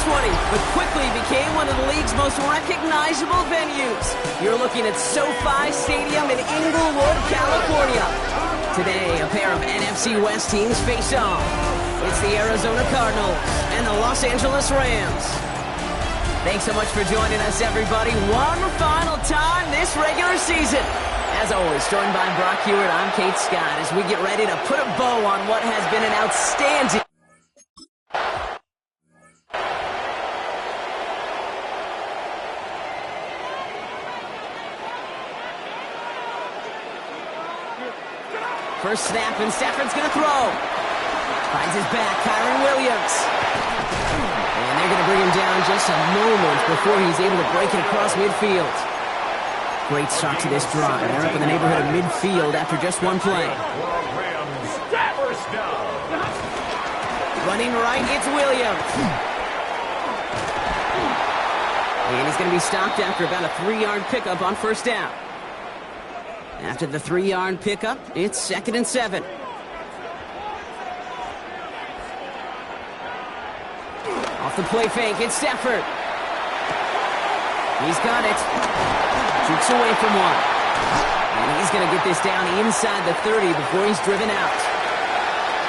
2020, but quickly became one of the league's most recognizable venues. You're looking at SoFi Stadium in Inglewood, California. Today, a pair of NFC West teams face off. It's the Arizona Cardinals and the Los Angeles Rams. Thanks so much for joining us, everybody. One final time this regular season. As always, joined by Brock Hewitt, I'm Kate Scott, as we get ready to put a bow on what has been an outstanding... First snap, and Stafford's going to throw. Finds his back, Kyron Williams. And they're going to bring him down just a moment before he's able to break it across midfield. Great start to this drive. They're up in the neighborhood of midfield after just one play. Running right, it's Williams. And he's going to be stopped after about a 3-yard pickup on first down. After the 3-yard pickup, it's 2nd and 7. Off the play fake, it's Stafford. He's got it. Shoots away from one. And he's going to get this down inside the 30 before he's driven out.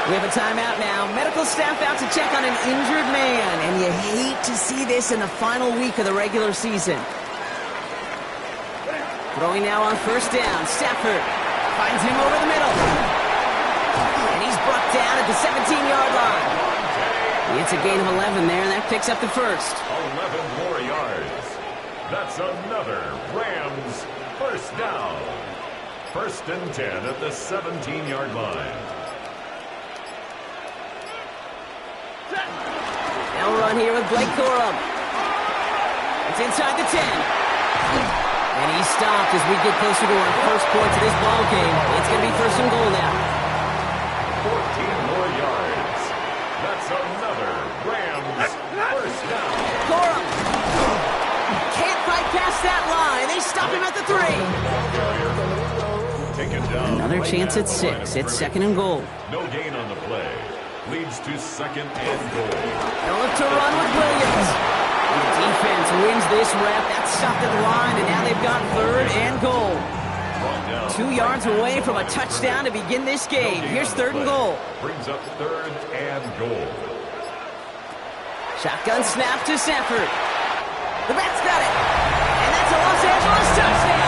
We have a timeout now. Medical staff out to check on an injured man. And you hate to see this in the final week of the regular season. Throwing now on first down. Stafford finds him over the middle. And he's brought down at the 17-yard line. It's a gain of 11 there, and that picks up the first. 11 more yards. That's another Rams first down. 1st and 10 at the 17-yard line. Now run here with Blake Corum. It's inside the 10. And he's stopped as we get closer to our first point to this ball game. It's going to be 1st and goal now. 14 more yards. That's another Rams first down. Corum can't fight past that line. They stop him at the 3. Taken down. Another chance at 6. It's 2nd and goal. No gain on the play. Leads to 2nd and goal. They'll look to run with Williams. The defense wins this rep. That's stopped at the line, and now they've got 3rd and goal. 2 yards away from a touchdown to begin this game. Here's 3rd and goal. Brings up 3rd and goal. Shotgun snap to Stafford. The bat's got it. And that's a Los Angeles touchdown.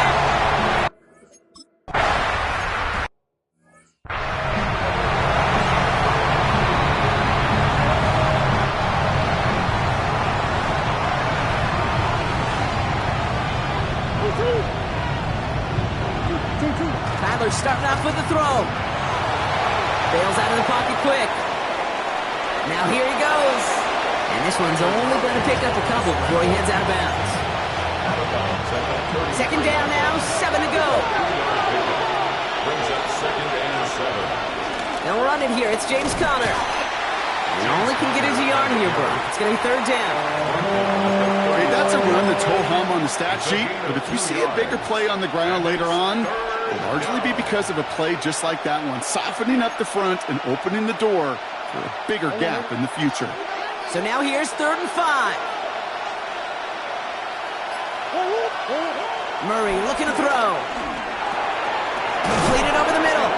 Starting off with the throw. Bails out of the pocket quick. Now here he goes. And this one's only going to pick up a couple before he heads out of bounds. 2nd down now, 7 to go. Brings up 2nd and 7. They'll run it here. It's James Conner. He only can get his yard here, Brock. It's going to be 3rd down. Hey, that's a run that's ho-hum on the stat sheet, but if you see a bigger play on the ground later on, it'll largely be because of a play just like that one, softening up the front and opening the door for a bigger gap in the future. So now here's 3rd and 5. Murray looking to throw. Completed over the middle.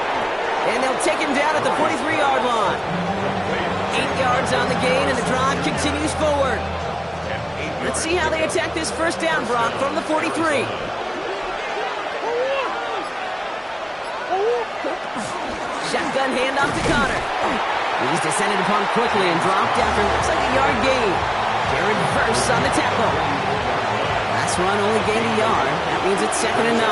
And they'll take him down at the 43-yard line. 8 yards on the gain, and the drive continues forward. Let's see how they attack this first down, Brock, from the 43. Shotgun handoff to Conner. He's descended upon quickly and dropped after looks like a yard gain. Jared Verse on the tackle. Last run only gained a yard. That means it's 2nd and 9.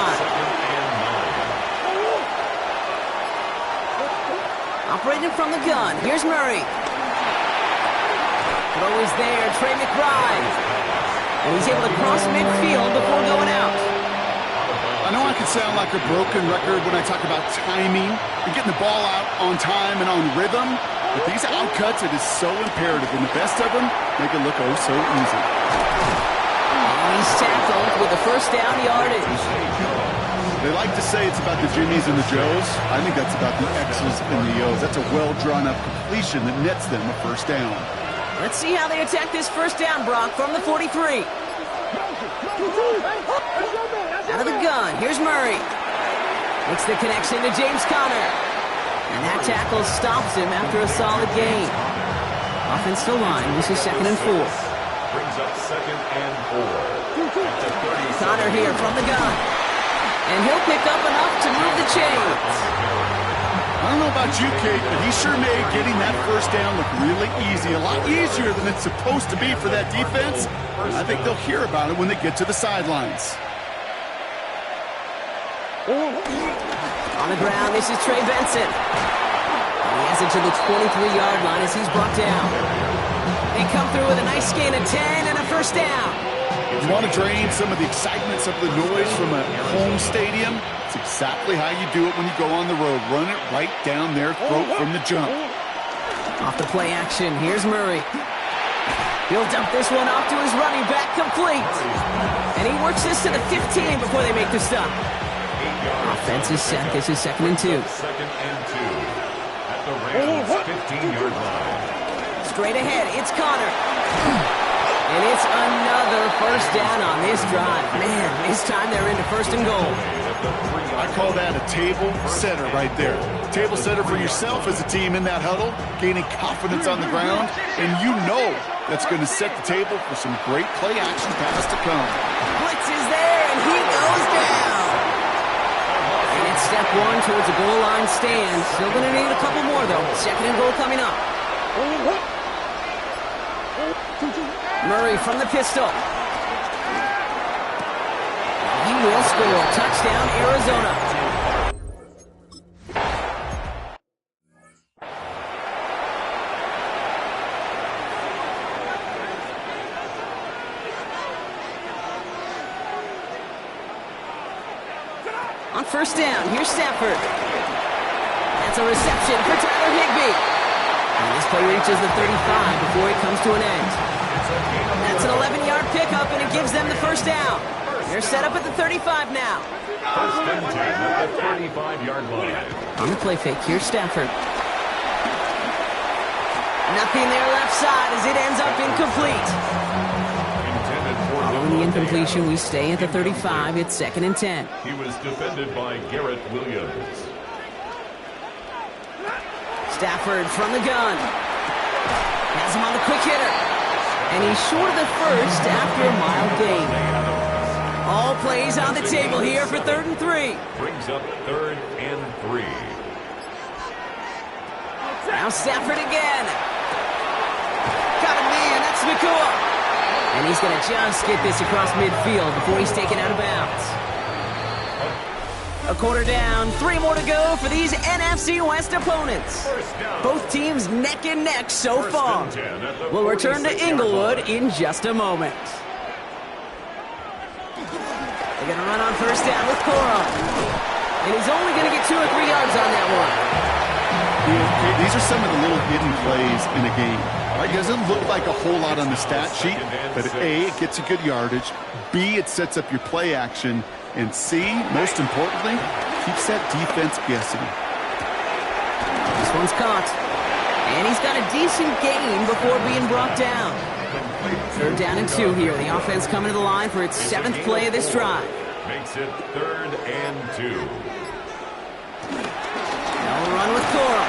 Operating from the gun. Here's Murray. Throw is there. Trey McBride. And he's able to cross midfield before going out. I know I can sound like a broken record when I talk about timing and getting the ball out on time and on rhythm, but these outcuts, it is so imperative, and the best of them make it look oh so easy. And he's tackled with the first down yardage. They like to say it's about the Jimmies and the Joes. I think that's about the X's and the O's. That's a well-drawn-up completion that nets them a first down. Let's see how they attack this first down, Brock, from the 43. Out of the gun, here's Murray. Makes the connection to James Conner. And that tackle stops him after a solid gain. Offensive line, this is 2nd and 4. Brings up 2nd and 4. Conner here from the gun. And he'll pick up enough to move the chains. I don't know about you, Kate, but he sure made getting that first down look really easy. A lot easier than it's supposed to be for that defense. I think they'll hear about it when they get to the sidelines. On the ground, this is Trey Benson. He has it to the 23-yard line as he's brought down. They come through with a nice gain of 10 and a first down. You want to drain some of the excitement, some of the noise from a home stadium? It's exactly how you do it when you go on the road. Run it right down their throat from the jump. Off the play action, here's Murray. He'll dump this one off to his running back, complete. And he works this to the 15 before they make the stop. Offense is set. This is 2nd and 2. 2nd and 2 at the Rams' 15-yard line. Straight ahead, it's Conner. And it's another first down on this drive. Man, this time they're into 1st and goal. I call that a table setter right there. Table setter for yourself as a team in that huddle, gaining confidence on the ground, and you know that's going to set the table for some great play action pass to come. Blitz is there, and he goes down. And it's step 1 towards a goal line stand. Still going to need a couple more, though. 2nd and goal coming up. Murray from the pistol. He will score. Touchdown, Arizona. On first down, here's Stafford. That's a reception for Tyler Higbee. And this play reaches the 35 before it comes to an end. That's an 11-yard pickup, and it gives them the first down. They're set up at the 35 now. 1st and 10 at the 35-yard line. On the play fake, here's Stafford. Nothing there left side as it ends up incomplete. Following the incompletion, we stay at the 35. It's 2nd and 10. He was defended by Garrett Williams. Stafford from the gun. Has him on the quick hitter. And he's short of the first after a mild gain. All plays on the table here for 3rd and 3. Brings up 3rd and 3. Now Stafford again. Got a man, that's McCoy. And he's going to just get this across midfield before he's taken out of bounds. A quarter down, 3 more to go for these NFC West opponents. Both teams neck and neck so far. We'll return to Inglewood in just a moment. They're going to run on first down with Coro. And he's only going to get 2 or 3 yards on that one. These are some of the little hidden plays in a game. Right? It doesn't look like a whole lot on the stat sheet, but A, it gets a good yardage. B, it sets up your play action. And C, most importantly, keeps that defense guessing. This one's caught. And he's got a decent gain before being brought down. 3rd down and 2 here. The offense coming to the line for its 7th play of this drive. Makes it 3rd and 2. Now we'll run with Coro.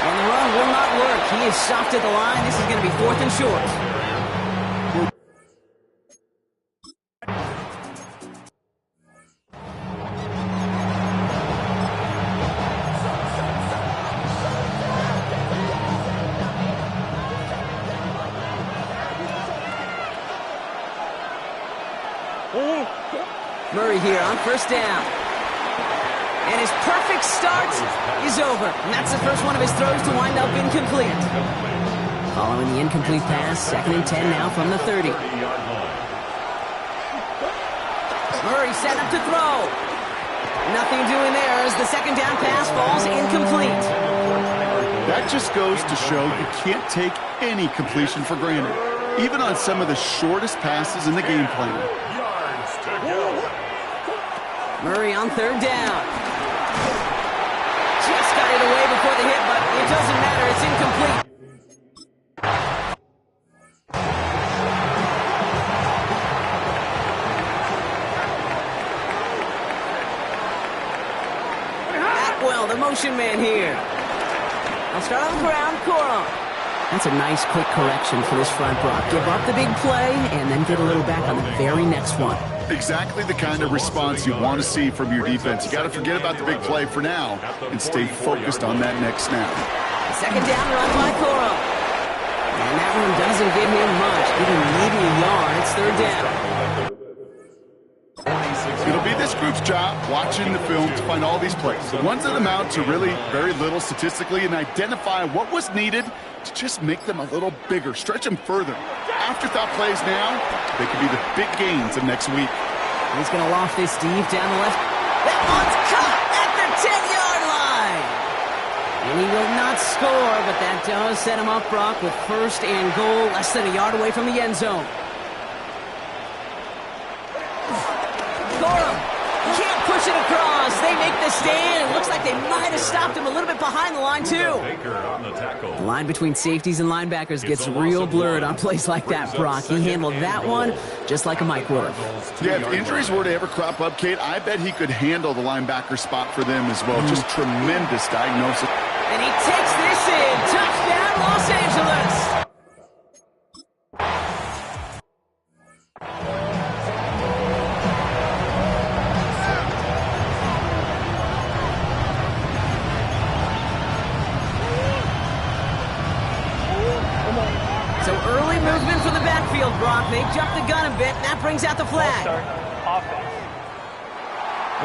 And the run will not work. He is soft at the line. This is going to be 4th and short. Murray here on first down. And his perfect start is over. And that's the first one of his throws to wind up incomplete. Following the incomplete pass, 2nd and 10 now from the 30. Murray set up to throw. Nothing doing there as the 2nd down pass falls incomplete. That just goes to show you can't take any completion for granted, even on some of the shortest passes in the game plan. Murray on 3rd down. Just got it away before the hit, but it doesn't matter. It's incomplete. motion man here. I'll start on the ground, Corum. That's a nice quick correction for this front, Brock. Give up the big play and then get a little back on the very next one. Exactly the kind of response you want to see from your defense. You got to forget about the big play for now and stay focused on that next snap. Second down run by Corum. And that one doesn't give him much. Giving maybe a yard. It's third down. It'll be this group's job watching the film to find all these plays. The ones that amount to really very little statistically and identify what was needed to just make them a little bigger, stretch them further. Afterthought plays now, they could be the big gains of next week. He's going to loft this deep down the left. That one's caught at the 10-yard line. And he will not score, but that does set him up, Brock, with first and goal, less than a yard away from the end zone. Corum can't push it across. They make the stand. It looks like they might have stopped him a little bit behind the line, too. The line between safeties and linebackers gets real blurred on plays like that, Brock. He handled that one just like a Mike would. Yeah, if injuries were to ever crop up, Kate, I bet he could handle the linebacker spot for them as well. Just tremendous diagnosis. And he takes this in. Touchdown, Los Angeles. So early movement from the backfield, Brock. They jumped the gun a bit, and that brings out the flag.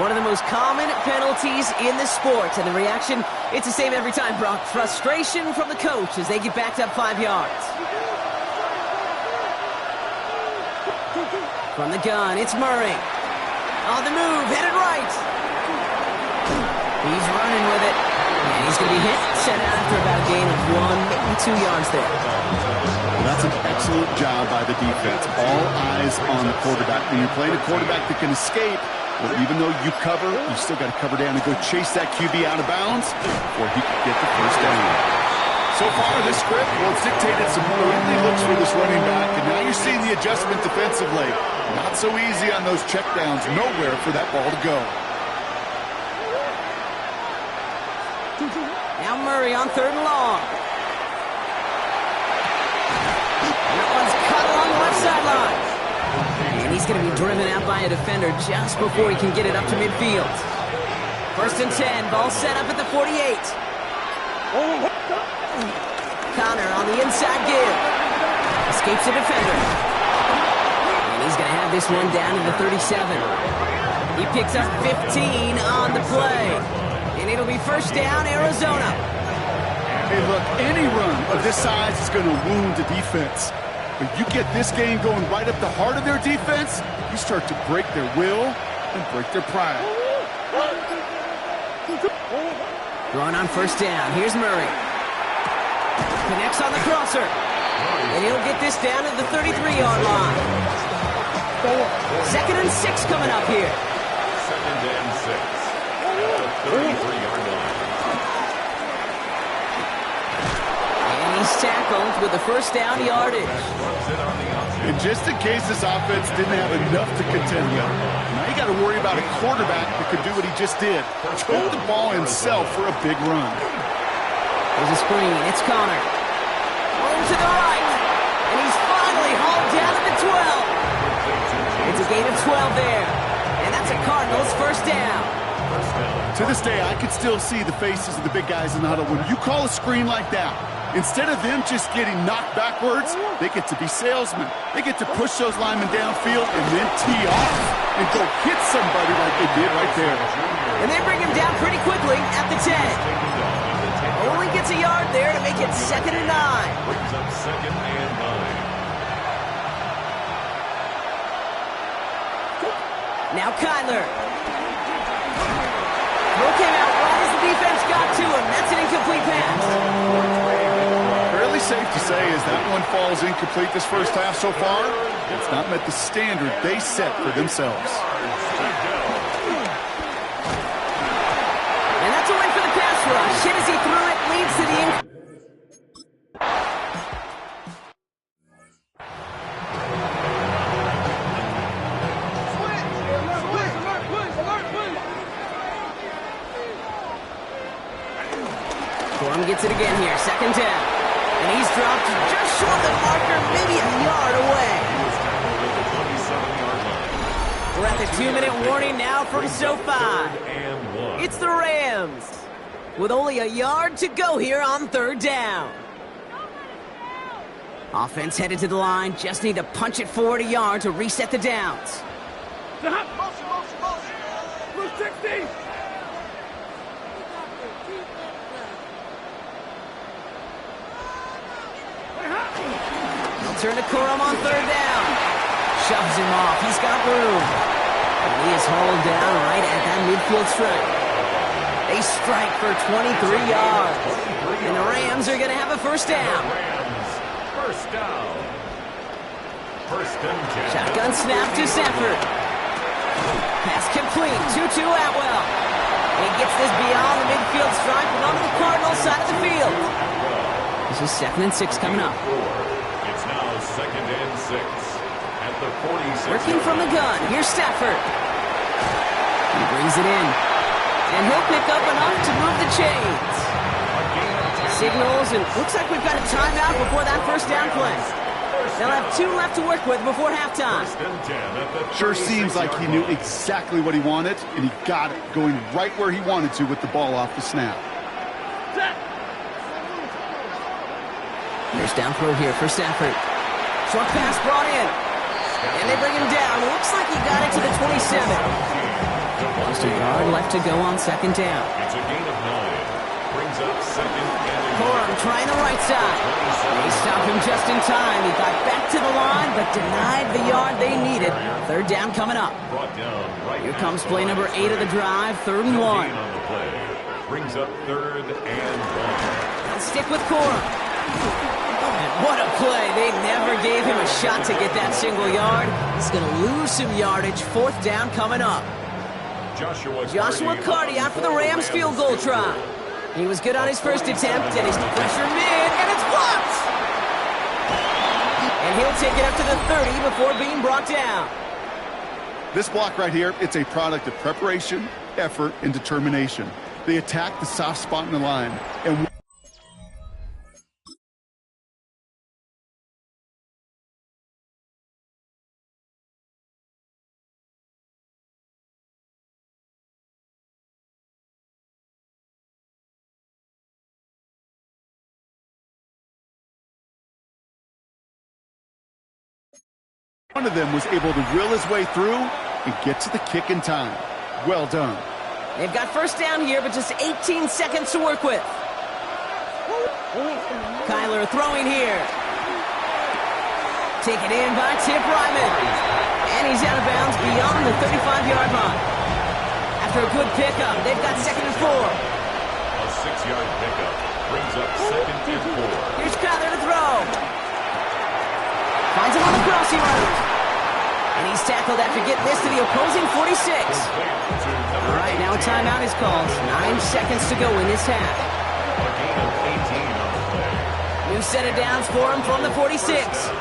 One of the most common penalties in the sport, and the reaction, it's the same every time, Brock. Frustration from the coach as they get backed up 5 yards. From the gun, it's Murray. On the move, headed right. He's running with it, and he's going to be hit, sent out after about a gain of 1, maybe 2 yards there. Well, that's an excellent job by the defense. All eyes on the quarterback. When you're playing a quarterback that can escape, well, even though you cover, you still got to cover down and go chase that QB out of bounds before he can get the first down. So far, this script, well, it's dictated some early looks for this running back, and now you're seeing the adjustment defensively. Not so easy on those checkdowns. Nowhere for that ball to go. Now Murray on third and long. That one's cut along the left sideline. And he's going to be driven out by a defender just before he can get it up to midfield. First and 10, ball set up at the 48. Connor on the inside give. Escapes the defender. And he's going to have this one down to the 37. He picks up 15 on the play. And it'll be first down, Arizona. Hey, look, any run of this size is going to wound the defense. But you get this game going right up the heart of their defense, you start to break their will and break their pride. Throwing on first down. Here's Murray. Connects on the crosser. And he'll get this down to the 33-yard line. Second and 6 coming up here. Second and 6. 33-yard line. And he's tackled with the first down yardage. And just in case this offense didn't have enough to contend with, now you got to worry about a quarterback that could do what he just did. Throw the ball himself for a big run. There's a screen. It's Connor. Room to the right. And he's finally hauled down at the 12. It's a gain of 12 there. And that's a Cardinals first down. To this day, I can still see the faces of the big guys in the huddle. When you call a screen like that, instead of them just getting knocked backwards, they get to be salesmen. They get to push those linemen downfield and then tee off and go hit somebody like they did right there. And they bring him down pretty quickly at the 10. Only gets a yard there to make it second and 9. Brings up second and 9. Now Kyler. Throw came out right as the defense got to him. That's an incomplete pass. Fairly safe to say as that one falls incomplete this first half so far, it's not met the standard they set for themselves. And that's a win for the pass rush. Hit as he threw it, leads to the gets it again here, second down. And he's dropped just short of the marker, maybe a yard away. We're at the 2-minute warning now from SoFi. It's the Rams with only a yard to go here on third down. Offense headed to the line, just need to punch it forward a yard to reset the downs. Blue 60! They'll turn to Corum on third down. Shoves him off, he's got room. And he is hauled down right at that midfield stripe. They strike for 23 yards. And the Rams are going to have a first down. First down. First and 10. Shotgun snap to Sanford. Pass complete. 2-2 Atwell. He gets this beyond the midfield stripe and onto the Cardinals side of the field. This is 2nd and 6 coming up. It's now 2nd and 6 at the 46. Working from the gun. Here's Stafford. He brings it in. And he'll pick up enough to move the chains. Signals, and looks like we've got a timeout before that first down play. They'll have 2 left to work with before halftime. Sure seems like he knew exactly what he wanted, and he got it, going right where he wanted to with the ball off the snap. There's down throw here for Stafford. Short pass brought in. And they bring him down. Looks like he got it to the 27. Just a yard left to go on second down. It's a gain of 9. Brings up 2nd and Corum trying the right side. They stopped him just in time. He got back to the line, but denied the yard they needed. Third down coming up. Here comes play number 8 of the drive, 3rd and 1. on the play. Brings up 3rd and 1. They'll stick with Corum. And what a play. They never gave him a shot to get that single yard. He's going to lose some yardage. 4th down coming up. Joshua Carty out for the Rams field goal try. He was good on his first attempt, and he's pressure mid, and it's blocked! And he'll take it up to the 30 before being brought down. This block right here, it's a product of preparation, effort, and determination. They attack the soft spot in the line, and one of them was able to will his way through and get to the kick in time. Well done. They've got first down here, but just 18 seconds to work with. Kyler throwing here. Taken in by Tip Ryman. And he's out of bounds beyond the 35-yard line. After a good pickup, they've got 2nd and 4. A 6-yard pickup brings up 2nd and 4. Here's Kyler to throw. Finds him on the crossing route. And he's tackled after getting this to the opposing 46. All right, now a timeout is called. 9 seconds to go in this half. A gain of 18 on the play. New set of downs for him from the 46.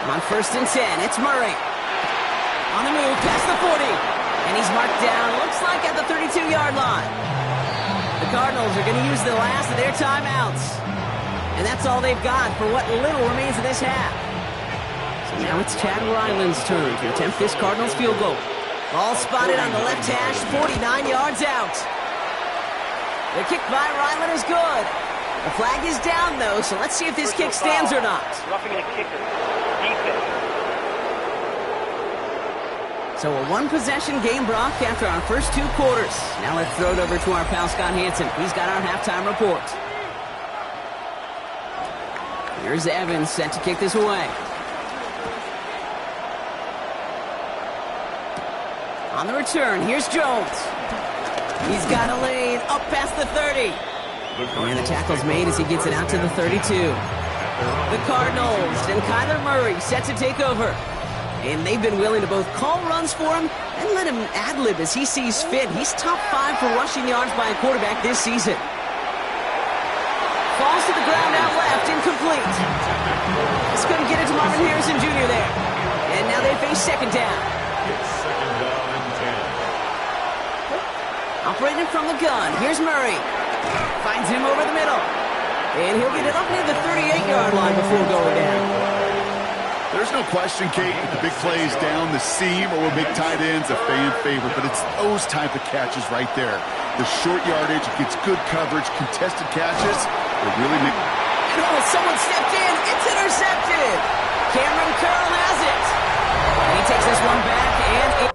On 1st and 10, it's Murray. On the move, past the 40. And he's marked down, looks like at the 32-yard line. The Cardinals are going to use the last of their timeouts. And that's all they've got for what little remains of this half. So now it's Chad Ryland's turn to attempt this Cardinals field goal. Ball spotted on the left hash, 49 yards out. The kick by Ryland is good. The flag is down, though, so let's see if this kick stands or not. Roughing the kicker. Defense. So a one-possession game, Brock, after our first 2 quarters. Now let's throw it over to our pal Scott Hansen. He's got our halftime report. Here's Evans set to kick this away. On the return, here's Jones. He's got a lane up past the 30. And the tackle's made as he gets it out to the 32. The Cardinals and Kyler Murray set to take over. And they've been willing to both call runs for him and let him ad-lib as he sees fit. He's top 5 for rushing yards by a quarterback this season. Falls to the ground out left, incomplete. Just couldn't get it to Marvin Harrison Jr. there. And now they face 2nd down. It's 2nd down and 10. Operating from the gun, here's Murray. Finds him over the middle. And he'll get it up near the 38-yard line before going down. There's no question, Kate, that the big plays down the seam or with big tight ends a fan favorite, but it's those type of catches right there. The short yardage, it gets good coverage, contested catches, they really make... Oh, someone stepped in. It's intercepted. Cameron Curl has it. And he takes this one back, and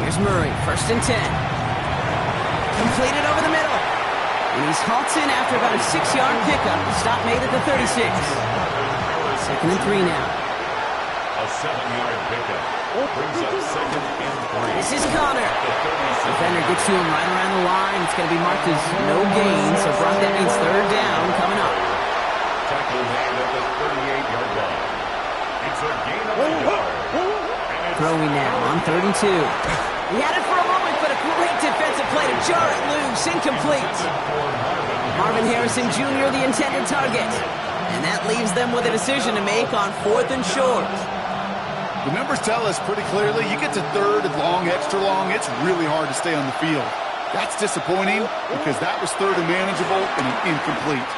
here's Murray, 1st and 10. Completed over the middle. And he's halted after about a 6-yard pickup. Stop made at the 36. 2nd and 3 now. A 7-yard pickup brings up 2nd and 3. This is Connor. Defender gets to him right around the line. It's going to be marked as no gain. So Brock, that means 3rd down coming up. Tackle made at the 38-yard line. It's a gain of a yard. Throwing now on 3rd and 2. He had it for a moment, but a great defensive play to jar it loose. Incomplete. Marvin Harrison Jr., the intended target. And that leaves them with a decision to make on 4th and short. The numbers tell us pretty clearly, you get to 3rd and long, extra long, it's really hard to stay on the field. That's disappointing because that was 3rd and manageable and an incomplete.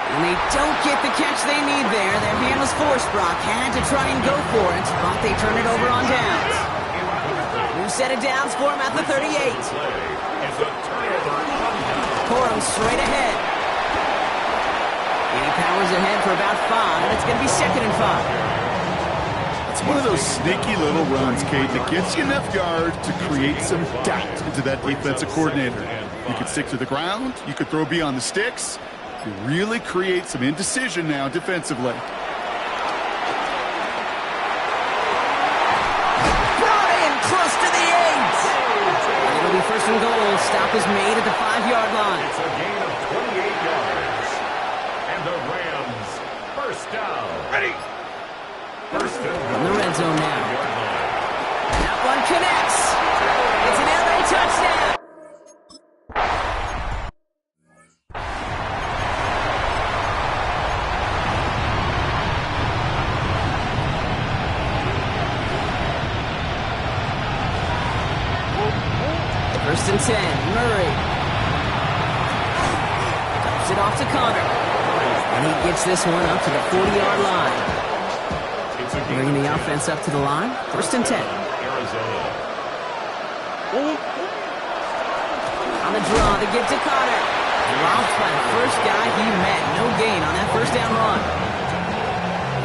And they don't get the catch they need there. Their hand was forced. Brock had to try and go for it, but they turn it over on downs. New set of downs for him at the 38. Corum straight ahead. And he powers ahead for about 5. It's going to be 2nd and 5. It's one of those sneaky little runs, Kate, that gets you enough yards to create some doubt into that defensive coordinator. You could stick to the ground. You could throw beyond the sticks. You really create some indecision now defensively. Brought in close to the 8. It'll be 1st and goal. Stop is made at the 5-yard line. It's a gain of 28 yards. And the Rams, 1st down. Ready. 1st and In the red zone now. That one connects. It's an LA touchdown. First and 10, Murray. Dumps it off to Connor. And he gets this one up to the 40-yard line. Bringing the offense up to the line. 1st and 10. On the draw, they give to Connor. Dropped by the first guy he met. No gain on that 1st down run.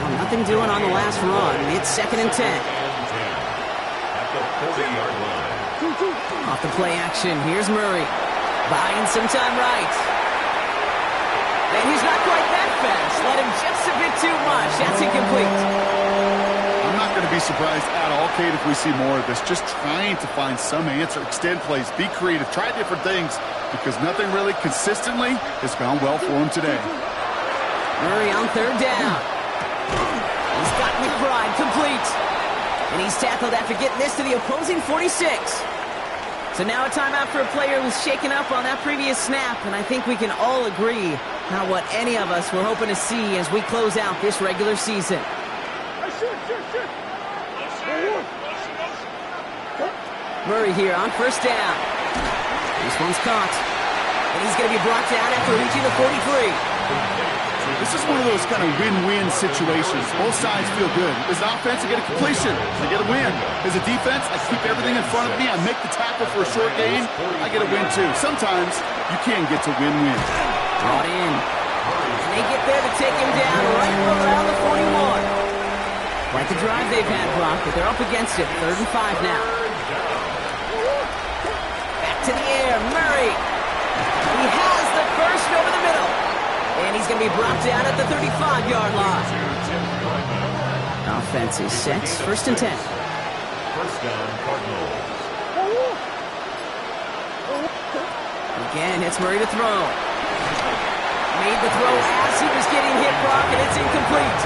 Well, nothing doing on the last run. It's 2nd and 10. At the 40-yard line. Off the play action, here's Murray. Buying some time right. And he's not quite that fast. Let him just a bit too much. That's incomplete. I'm not going to be surprised at all, Kate, if we see more of this. Just trying to find some answer, extend plays, be creative, try different things, because nothing really consistently has gone well for him today. Murray on 3rd down. He's got McBride complete. And he's tackled after getting this to the opposing 46. So now a timeout for a player who's shaken up on that previous snap, and I think we can all agree not what any of us were hoping to see as we close out this regular season. Murray here on 1st down. This one's caught. And he's going to be brought down after reaching the 43. This is one of those kind of win-win situations. Both sides feel good. As an offense, I get a completion. I get a win. As a defense, I keep everything in front of me. I make the tackle for a short gain. I get a win, too. Sometimes you can get to win-win. Brought in. And they get there to take him down right around the 41. Quite the drive they've had, Brock, but they're up against it. 3rd and 5 now. Back to the air. Murray. He has the first over the middle. And he's going to be brought down at the 35-yard line. Offense is set. 1st and 10. 1st down, Cardinals. Again, it's Murray to throw. Made the throw as he was getting hit, Brock, and it's incomplete.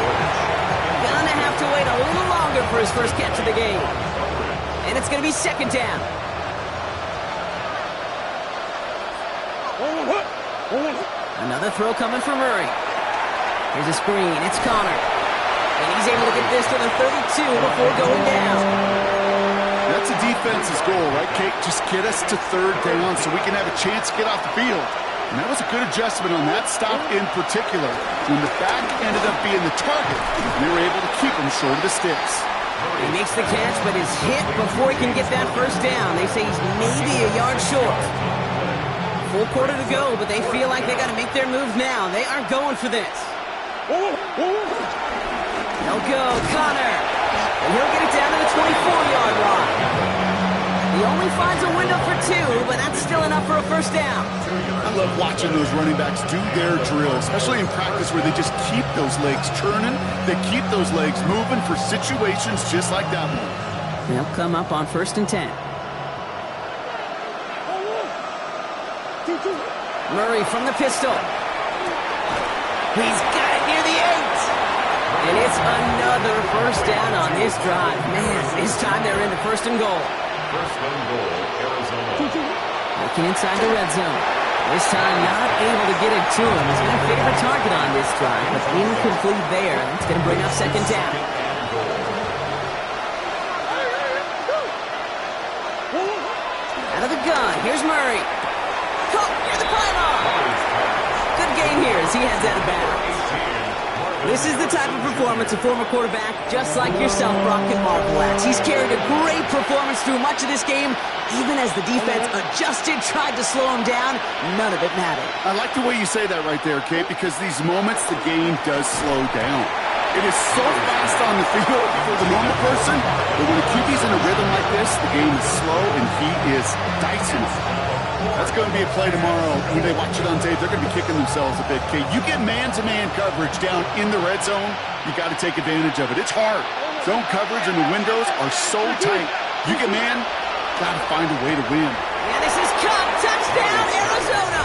Gonna have to wait a little longer for his first catch of the game. And it's going to be 2nd down. Another throw coming from Murray. Here's a screen. It's Connor. And he's able to get this to the 32 before going down. That's a defense's goal, right, Kate? Just get us to third down so we can have a chance to get off the field. And that was a good adjustment on that stop in particular. When the back ended up being the target, we were able to keep him short of the sticks. He makes the catch, but is hit before he can get that first down. They say he's maybe a yard short. Full quarter to go, but they feel like they got to make their move now. They are going for this. They'll go, Connor. And he'll get it down to the 24-yard line. He only finds a window for 2, but that's still enough for a first down. I love watching those running backs do their drill, especially in practice where they just keep those legs churning. They keep those legs moving for situations just like that one. They'll come up on 1st and 10. Murray from the pistol. He's got it near the 8. And it's another first down on this drive. Man, this time they're into 1st and goal. 1st and goal, Arizona. Looking inside the red zone. This time not able to get it to him. He's got a favorite target on this drive, but incomplete there. That's going to bring up 2nd down. Out of the gun, here's Murray. Caught near the pylon. Good game here as he heads out of bounds. This is the type of performance a former quarterback, just like yourself, Brock, can marvel at. He's carried a great performance through much of this game. Even as the defense adjusted, tried to slow him down, none of it mattered. I like the way you say that right there, Kate, because these moments the game does slow down. It is so fast on the field for the normal person, but when a QB's in a rhythm like this, the game is slow and he is dicing it. That's going to be a play tomorrow. When they watch it on tape, they're going to be kicking themselves a bit, Kate. You get man-to-man coverage down in the red zone, you got to take advantage of it. It's hard. Zone coverage and the windows are so tight. You get man, got to find a way to win. And this is caught. Touchdown, Arizona!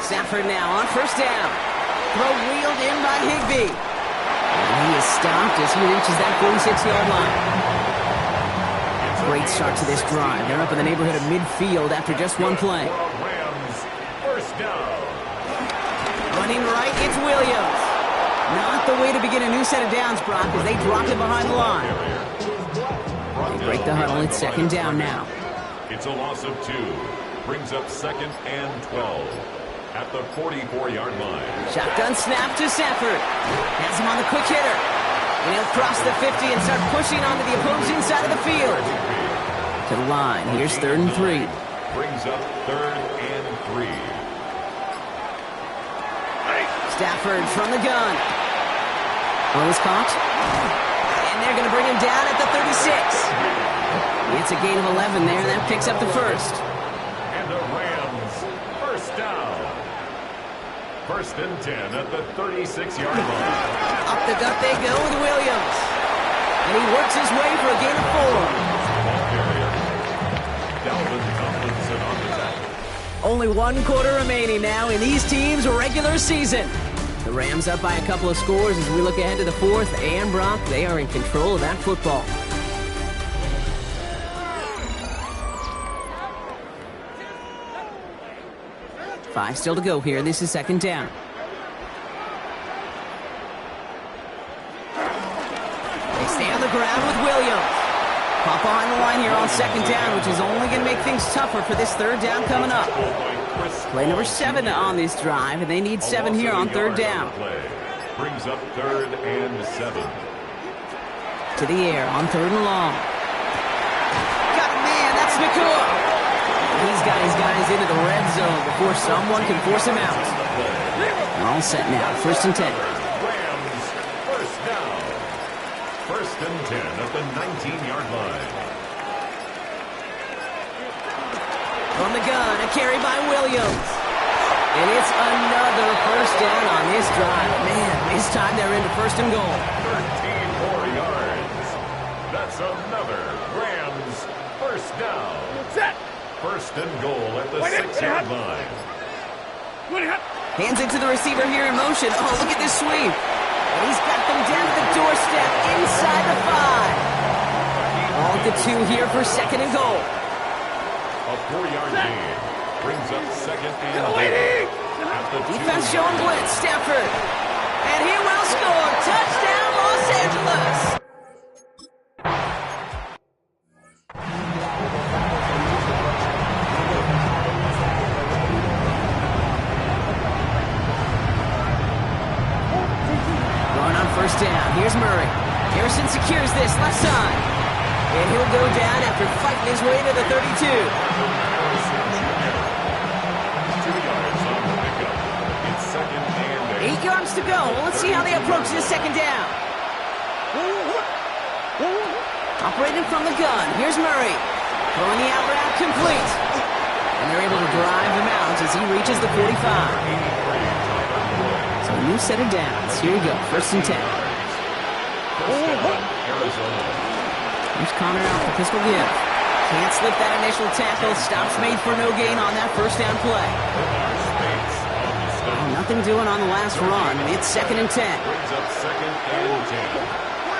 Stafford now on 1st down. Throw wheeled in by Higbee. And he is stopped as he reaches that 46-yard line. Great start to this drive. They're up in the neighborhood of midfield after just one play. Rams, 1st down. Running right, it's Williams. Not the way to begin a new set of downs, Brock, as they drop him behind the line. They break the huddle. It's 2nd down now. It's a loss of 2. Brings up 2nd and 12. At the 44-yard line. Shotgun snap to Stafford. Has him on the quick hitter. And he'll cross the 50 and start pushing onto the opposing side of the field. To the line. Here's 3rd and 3. Brings up 3rd and 3. Stafford from the gun. Throw is caught. And they're going to bring him down at the 36. It's a gain of 11 there. That picks up the 1st. And the Rams, 1st down. 1st and 10 at the 36-yard line. Up the gut they go with Williams. And he works his way for a gain of 4. Dalvin Tomlinson on the tackle. Only 1 quarter remaining now in these teams' regular season. The Rams up by a couple of scores as we look ahead to the 4th. And Brock, they are in control of that football. Five still to go here. This is 2nd down. They stay on the ground with Williams. Pop behind the line here on 2nd down, which is only going to make things tougher for this 3rd down coming up. Play number 7 on this drive, and they need 7 here on 3rd down. Brings up 3rd and 7. To the air on 3rd and long. Got a man. That's Nakua. He's got his guys into the red zone before someone can force him out. All set now. 1st and 10. Rams, 1st down. 1st and 10 at the 19-yard line. From the gun, a carry by Williams. And it's another 1st down on this drive. Man, this time they're into 1st and goal. 13 more yards. That's another Rams first down. Set. First and goal at the 6-yard line. Hands into the receiver here in motion. Oh, look at this sweep. And he's got them down to the doorstep inside the 5. All at the 2 here for second and goal. A 4-yard gain brings up second and goal. At the Defense 2. showing blitz. Stafford. And he will score. Touchdown, Los Angeles. Going on first down. Here's Murray. Harrison secures this left side. And he'll go down after fighting his way to the 32. 2 yards on the pickup. It's second and 8 yards to go. Well, let's see how they approach this second down. Operating from the gun. Here's Murray. Throwing the out route complete. And they're able to drive him out as he reaches the 45. So a new set of downs. Here we go. First and 10. Here's Connor out for pistol give. Can't slip that initial tackle. Stops made for no gain on that first down play. Oh, nothing doing on the last run. It's second and 10. brings up second and 10.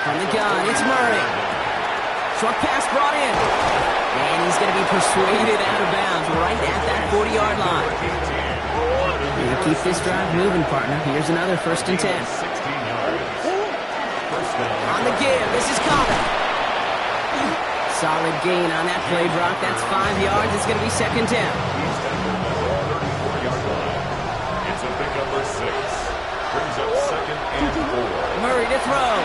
From the gun, it's Murray. Short pass brought in. And he's going to be persuaded out of bounds right at that 40-yard line. You keep this drive moving, partner. Here's another first and 10. 16 yards. First down. On the give, this is Connor. Solid gain on that play, Brock. That's 5 yards. It's going to be second down. He's down to the 34-yard line. It's a pickup of 6. Brings up second and 4. Murray to throw.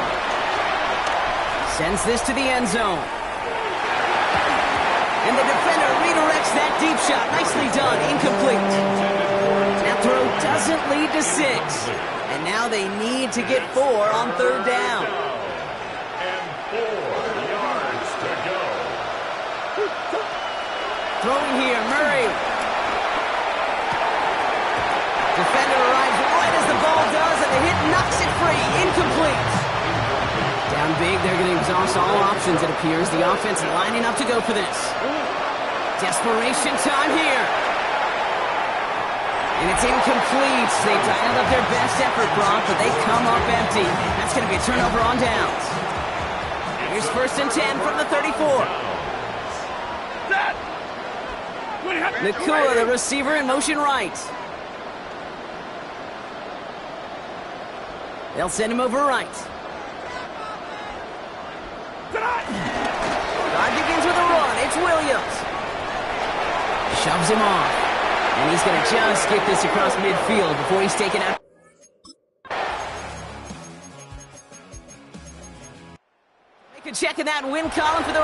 Sends this to the end zone. And the defender redirects that deep shot. Nicely done. Incomplete. That throw doesn't lead to 6. And now they need to get 4 on third down. And 4 yards to go. Throwing here, Murray. Defender arrives right as the ball does, and the hit knocks it free. Incomplete. Down big, they're going to exhaust all options, it appears. The offense lining up to go for this. Desperation time here. And it's incomplete. They dialed up their best effort, Brock, but they come up empty. That's going to be a turnover on downs. Here's first and 10 from the 34. Nakua, the receiver, in motion right. They'll send him over right. Drive begins with a run. It's Williams. Shoves him off. And he's going to just get this across midfield before he's taken out. Make a check in that win column for the